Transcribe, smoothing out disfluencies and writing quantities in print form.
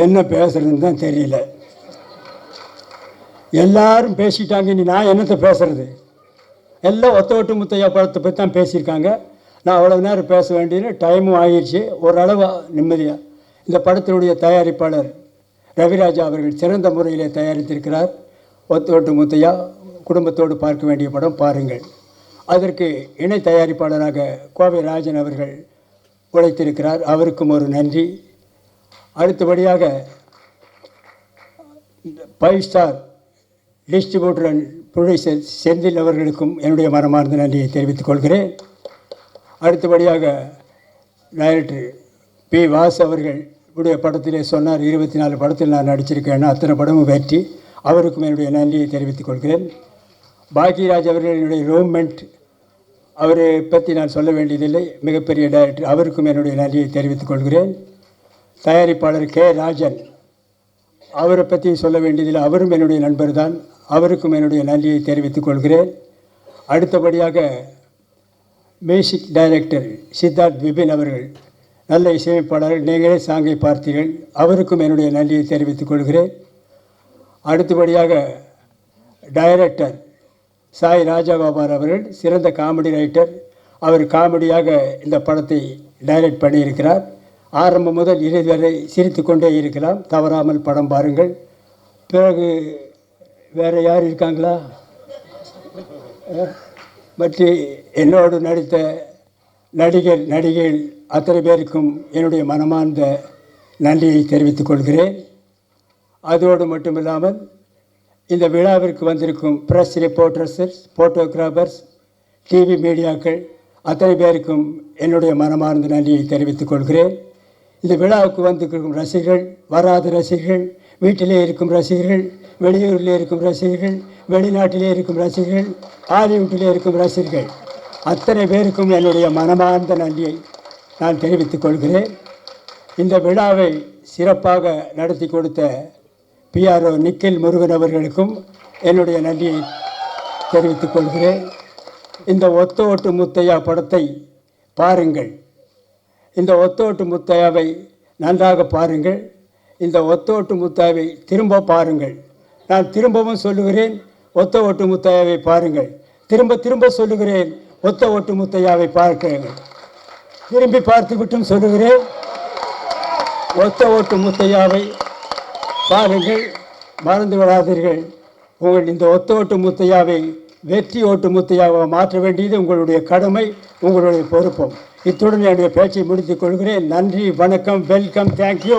என்ன பேசுறதுன்னு தான் தெரியல. எல்லாரும் பேசிட்டாங்க, இனி நான் என்னத்தை பேசுறது? எல்லாம் ஒத்த ஓட்டு முத்தையா படத்தை பற்றி தான் பேசியிருக்காங்க. நான் அவ்வளோ நேரம் பேச வேண்டியது, டைமும் ஆகிடுச்சு. ஓரளவு நிம்மதியாக இந்த படத்தினுடைய தயாரிப்பாளர் ரவிராஜா அவர்கள் சிறந்த முறையிலே தயாரித்திருக்கிறார். ஒத்த ஓட்டு முத்தையா குடும்பத்தோடு பார்க்க வேண்டிய படம், பாருங்கள். அதற்கு இணை தயாரிப்பாளராக கோவை ராஜன் அவர்கள் உழைத்திருக்கிறார், அவருக்கும் ஒரு நன்றி. அடுத்தபடியாக 5 star distributor and producer Senthil அவர்களுக்கும் என்னுடைய மனமார்ந்த நன்றியை தெரிவித்துக் கொள்கிறேன். அடுத்தபடியாக டைரக்டர் பி. வாஸ் அவர்கள் உடைய படத்திலே சொன்னார், 24 படத்தில் நான் நடிச்சிருக்கேன்னா அத்தனை படமும் வெற்றி. அவருக்கும் என்னுடைய நன்றியை தெரிவித்துக் கொள்கிறேன். பாக்யராஜ் அவர்கள் என்னுடைய ரூம்மெண்ட், அவரை பற்றி நான் சொல்ல வேண்டியதில்லை, மிகப்பெரிய டைரக்டர். அவருக்கும் என்னுடைய நன்றியை தெரிவித்துக் கொள்கிறேன். தயாரிப்பாளர் கே. ராஜன், அவரை பற்றி சொல்ல வேண்டியதில்லை, அவரும் என்னுடைய நண்பர் தான். அவருக்கும் என்னுடைய நன்றியை தெரிவித்துக் கொள்கிறேன். அடுத்தபடியாக மியூசிக் டைரக்டர் சித்தார்த் விபின் அவர்கள், நல்ல இசையமைப்பாளர்கள், நீங்களே சாங்கை பார்த்தீர்கள், அவருக்கும் என்னுடைய நன்றியை தெரிவித்துக் கொள்கிறேன். அடுத்தபடியாக டைரக்டர் சாய் ராஜகோபால் அவர்கள், சிறந்த காமெடி ரைட்டர். அவர் காமெடியாக இந்த படத்தை டைரக்ட் பண்ணியிருக்கிறார். ஆரம்பம் முதல் இறுதி வரை சிரித்து கொண்டே இருக்கலாம். தவறாமல் படம் பாருங்கள். பிறகு வேறு யார் இருக்காங்களா? மற்ற என்னோடு நடித்த நடிகைகள் அத்தனை பேருக்கும் என்னுடைய மனமார்ந்த நன்றியை தெரிவித்துக் கொள்கிறேன். அதோடு மட்டுமில்லாமல் இந்த விழாவிற்கு வந்திருக்கும் ப்ரெஸ் ரிப்போர்ட்டர்ஸ், ஃபோட்டோகிராஃபர்ஸ், டிவி மீடியாக்கள் அத்தனை பேருக்கும் என்னுடைய மனமார்ந்த நன்றியை தெரிவித்துக் கொள்கிறேன். இந்த விழாவுக்கு வந்திருக்கும் ரசிகர்கள், வராத ரசிகர்கள், வீட்டிலே இருக்கும் ரசிகர்கள், வெளியூரில் இருக்கும் ரசிகர்கள், வெளிநாட்டிலே இருக்கும் ரசிகர்கள், ஹாலிவுட்டிலே இருக்கும் ரசிகர்கள் அத்தனை பேருக்கும் என்னுடைய மனமார்ந்த நன்றியை நான் தெரிவித்துக் கொள்கிறேன். இந்த விழாவை சிறப்பாக நடத்தி கொடுத்த PRO நிக்கில் முருகன் அவர்களுக்கும் என்னுடைய நன்றியை தெரிவித்துக் கொள்கிறேன். இந்த ஒத்த ஓட்டு முத்தையா படத்தை பாருங்கள். இந்த ஒத்த ஓட்டு முத்தையாவை நன்றாக பாருங்கள். இந்த ஒத்த ஓட்டு முத்தையாவை திரும்ப பாருங்கள். நான் திரும்பவும் சொல்லுகிறேன், ஒத்த ஓட்டு முத்தையாவை பாருங்கள். திரும்ப திரும்ப சொல்லுகிறேன், ஒத்த ஓட்டு முத்தையாவை பார்க்கிறேன். திரும்பி பார்த்து விட்டும் சொல்லுகிறேன், ஒத்த ஓட்டு முத்தையாவை பாருங்கள். மறந்து விடாதீர்கள். உங்கள் இந்த ஒத்த ஓட்டு முத்தையாவை வெற்றி ஓட்டு முத்தையாவை மாற்ற வேண்டியது உங்களுடைய கடமை, உங்களுடைய பொறுப்பும். இத்துடன் என்னுடைய பேச்சை முடித்துக் கொள்கிறேன். நன்றி, வணக்கம், வெல்கம், தேங்க்யூ.